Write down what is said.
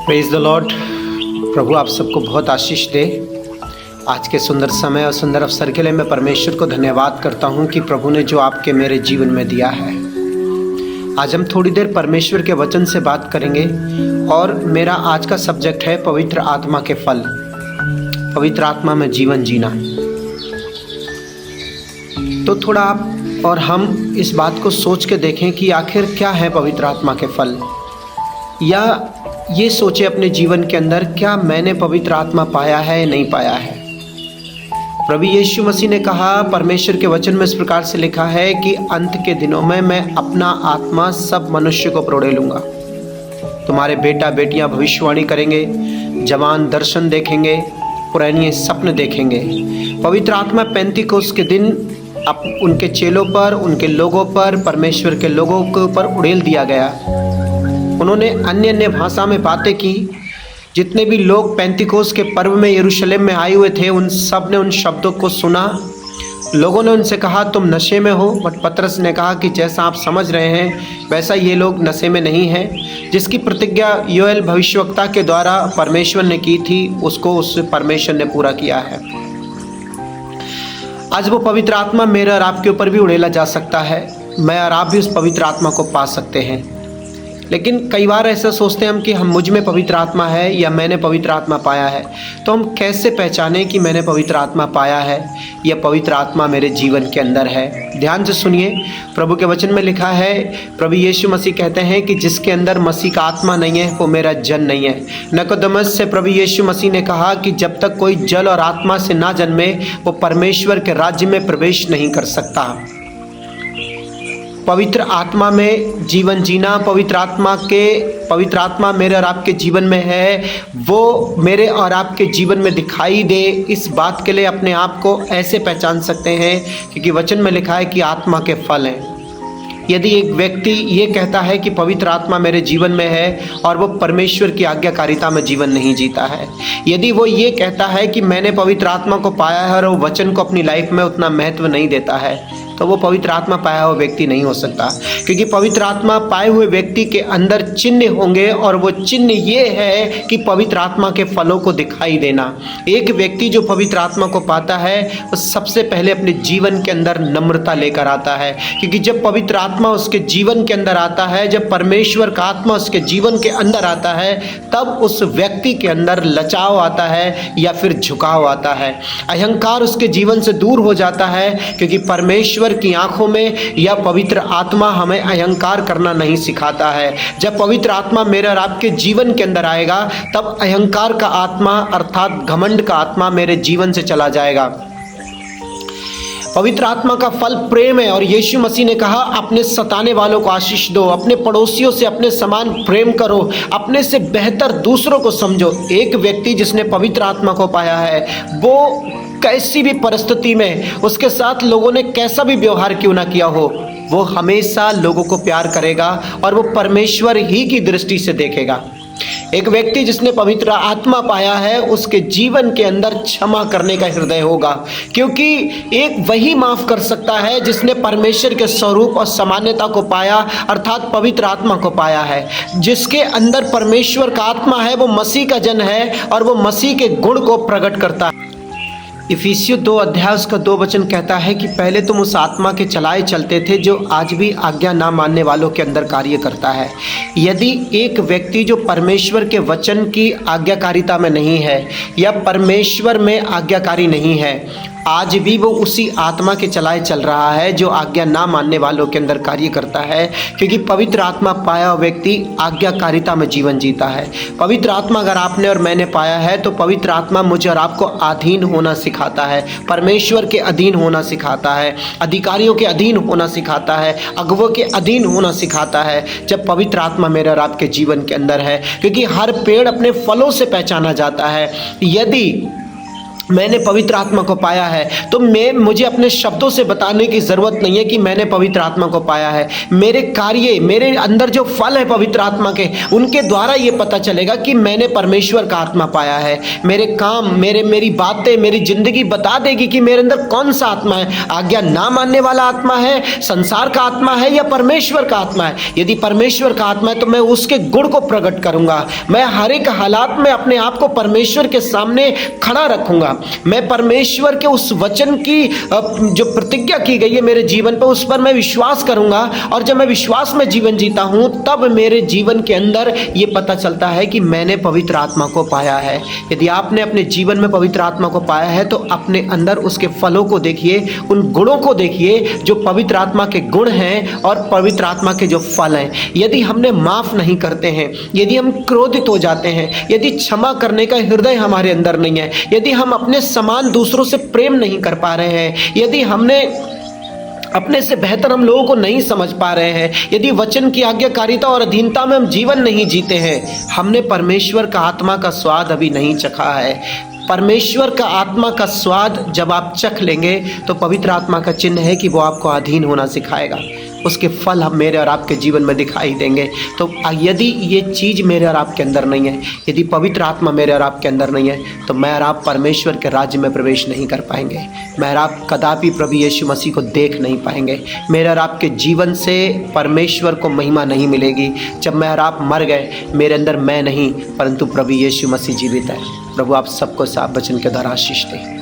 Praise the Lord. प्रभु आप सबको बहुत आशीष दे। आज के सुंदर समय और सुंदर अवसर के लिए मैं परमेश्वर को धन्यवाद करता हूं कि प्रभु ने जो आपके मेरे जीवन में दिया है। आज हम थोड़ी देर परमेश्वर के वचन से बात करेंगे और मेरा आज का सब्जेक्ट है पवित्र आत्मा के फल, पवित्र आत्मा में जीवन जीना। तो थोड़ा आप और हम इस बात को सोच के देखें कि आखिर क्या है पवित्र आत्मा के फल, या ये सोचे अपने जीवन के अंदर क्या मैंने पवित्र आत्मा पाया है या नहीं पाया है। प्रभु यीशु मसीह ने कहा, परमेश्वर के वचन में इस प्रकार से लिखा है कि अंत के दिनों में मैं अपना आत्मा सब मनुष्य को प्रोड़े लूँगा। तुम्हारे बेटा बेटियां भविष्यवाणी करेंगे, जवान दर्शन देखेंगे, पुराने सपने देखेंगे। पवित्र आत्मा पेंतीकोस्त के दिन अब उनके चेलों पर, उनके लोगों पर, परमेश्वर के लोगों के ऊपर उड़ेल दिया गया। उन्होंने अन्य अन्य भाषा में बातें की। जितने भी लोग पेंतीकोस्त के पर्व में यरूशलेम में आए हुए थे, उन सब ने उन शब्दों को सुना। लोगों ने उनसे कहा तुम नशे में हो, बट पतरस ने कहा कि जैसा आप समझ रहे हैं वैसा ये लोग नशे में नहीं हैं। जिसकी प्रतिज्ञा योएल भविष्यवक्ता के द्वारा परमेश्वर ने की थी, उसको उस परमेश्वर ने पूरा किया है। आज वो पवित्र आत्मा मेरे और आपके ऊपर भी उड़ेला जा सकता है। मैं और आप भी उस पवित्र आत्मा को पा सकते हैं। लेकिन कई बार ऐसा सोचते हैं हम कि मुझ में पवित्र आत्मा है या मैंने पवित्र आत्मा पाया है। तो हम कैसे पहचानें कि मैंने पवित्र आत्मा पाया है या पवित्र आत्मा मेरे जीवन के अंदर है। ध्यान से सुनिए, प्रभु के वचन में लिखा है, प्रभु यीशु मसीह कहते हैं कि जिसके अंदर मसीह का आत्मा नहीं है वो मेरा जन नहीं है। निकोदेमुस से प्रभु यीशु मसीह ने कहा कि जब तक कोई जल और आत्मा से ना जन्मे वो परमेश्वर के राज्य में प्रवेश नहीं कर सकता। पवित्र आत्मा में जीवन जीना, पवित्र आत्मा मेरे और आपके जीवन में है, वो मेरे और आपके जीवन में दिखाई दे। इस बात के लिए अपने आप को ऐसे पहचान सकते हैं क्योंकि वचन में लिखा है कि आत्मा के फल हैं। यदि एक व्यक्ति ये कहता है कि पवित्र आत्मा मेरे जीवन में है और वो परमेश्वर की आज्ञाकारिता में जीवन नहीं जीता है, यदि वो ये कहता है कि मैंने पवित्र आत्मा को पाया है और वो वचन को अपनी लाइफ में उतना महत्व नहीं देता है, तो वो पवित्र आत्मा पाया हुआ व्यक्ति नहीं हो सकता। क्योंकि पवित्र आत्मा पाए हुए व्यक्ति के अंदर चिन्ह होंगे और वो चिन्ह ये है कि पवित्र आत्मा के फलों को दिखाई देना। एक व्यक्ति जो पवित्र आत्मा को पाता है वो सबसे पहले अपने जीवन के अंदर नम्रता लेकर आता है। क्योंकि जब पवित्र आत्मा उसके जीवन के अंदर आता है, जब परमेश्वर का आत्मा उसके जीवन के अंदर आता है, तब उस व्यक्ति के अंदर लचाव आता है या फिर झुकाव आता है। अहंकार उसके जीवन से दूर हो जाता है क्योंकि परमेश्वर की आंखों में या पवित्र आत्मा हमें अहंकार करना नहीं सिखाता है। जब पवित्र आत्मा मेरे और आपके जीवन के अंदर आएगा तब अहंकार का आत्मा अर्थात घमंड का आत्मा मेरे जीवन से चला जाएगा। पवित्र आत्मा का फल प्रेम है और यीशु मसीह ने कहा अपने सताने वालों को आशीष दो, अपने पड़ोसियों से अपने समान प्रेम करो, अपने से बेहतर दूसरों को समझो। एक व्यक्ति जिसने पवित्र आत्मा को पाया है वो कैसी भी परिस्थिति में उसके साथ लोगों ने कैसा भी व्यवहार क्यों ना किया हो, वो हमेशा लोगों को प्यार करेगा और वो परमेश्वर ही की दृष्टि से देखेगा। एक व्यक्ति जिसने पवित्र आत्मा पाया है उसके जीवन के अंदर क्षमा करने का हृदय होगा, क्योंकि एक वही माफ कर सकता है जिसने परमेश्वर के स्वरूप और सामान्यता को पाया अर्थात पवित्र आत्मा को पाया है। जिसके अंदर परमेश्वर का आत्मा है वो मसीह का जन है और वो मसीह के गुण को प्रकट करता है। इफिसियों 2 अध्याय उसका 2 वचन कहता है कि पहले तुम उस आत्मा के चलाए चलते थे जो आज भी आज्ञा ना मानने वालों के अंदर कार्य करता है। यदि एक व्यक्ति जो परमेश्वर के वचन की आज्ञाकारिता में नहीं है या परमेश्वर में आज्ञाकारी नहीं है, आज भी वो उसी आत्मा के चलाए चल रहा है जो आज्ञा ना मानने वालों के अंदर कार्य करता है। क्योंकि पवित्र आत्मा पाया हुआ व्यक्ति आज्ञाकारिता में जीवन जीता है। पवित्र आत्मा अगर आपने और मैंने पाया है तो पवित्र आत्मा मुझे और आपको अधीन होना सिखाता है, परमेश्वर के अधीन होना सिखाता है, अधिकारियों के अधीन होना सिखाता है, अगुवों के अधीन होना सिखाता है जब पवित्र आत्मा मेरे और आपके जीवन के अंदर है। क्योंकि हर पेड़ अपने फलों से पहचाना जाता है। यदि मैंने पवित्र आत्मा को पाया है, तो मुझे अपने शब्दों से बताने की ज़रूरत नहीं है कि मैंने पवित्र आत्मा को पाया है। मेरे कार्य, मेरे अंदर जो फल है पवित्र आत्मा के, उनके द्वारा ये पता चलेगा कि मैंने परमेश्वर का आत्मा पाया है। मेरे काम, मेरी बातें, मेरी ज़िंदगी बता देगी कि मेरे अंदर कौन सा आत्मा है। आज्ञा ना मानने वाला आत्मा है, संसार का आत्मा है, या परमेश्वर का आत्मा है। यदि परमेश्वर का आत्मा है तो मैं उसके गुण को प्रकट करूँगा। मैं हर एक हालात में अपने आप को परमेश्वर के सामने खड़ा रखूँगा। मैं परमेश्वर के उस वचन की जो प्रतिज्ञा की गई है मेरे जीवन पर, उस पर मैं विश्वास करूंगा। और जब मैं विश्वास में जीवन जीता हूं, तब मेरे जीवन के अंदर ये पता चलता है कि मैंने पवित्र आत्मा को पाया है। यदि आपने अपने जीवन में पवित्र आत्मा को पाया है तो अपने अंदर उसके फलों को देखिए, उन गुणों को देखिए जो पवित्र आत्मा के गुण हैं और पवित्र आत्मा के जो फल हैं। यदि हमने माफ नहीं करते हैं, यदि हम क्रोधित हो जाते हैं, यदि क्षमा करने का हृदय हमारे अंदर नहीं है, यदि हम अपने समान दूसरों से प्रेम नहीं कर पा रहे हैं, यदि हमने अपने से बेहतर हम लोगों को नहीं समझ पा रहे हैं, यदि वचन की आज्ञाकारिता और अधीनता में हम जीवन नहीं जीते हैं, हमने परमेश्वर का आत्मा का स्वाद अभी नहीं चखा है। परमेश्वर का आत्मा का स्वाद जब आप चख लेंगे तो पवित्र आत्मा का चिन्ह है कि वो आपको अधीन होना सिखाएगा। उसके फल हम मेरे और आपके जीवन में दिखाई देंगे। तो यदि ये चीज़ मेरे और आपके अंदर नहीं है, यदि पवित्र आत्मा मेरे और आपके अंदर नहीं है, तो मैं और आप परमेश्वर के राज्य में प्रवेश नहीं कर पाएंगे। मैं और आप कदापि प्रभु यीशु मसीह को देख नहीं पाएंगे। मेरे और आपके जीवन से परमेश्वर को महिमा नहीं मिलेगी। जब मैं और आप मर गए, मेरे अंदर मैं नहीं परंतु प्रभु यीशु मसीह जीवित है। प्रभु आप सबको साफ वचन के द्वारा आशीष दे।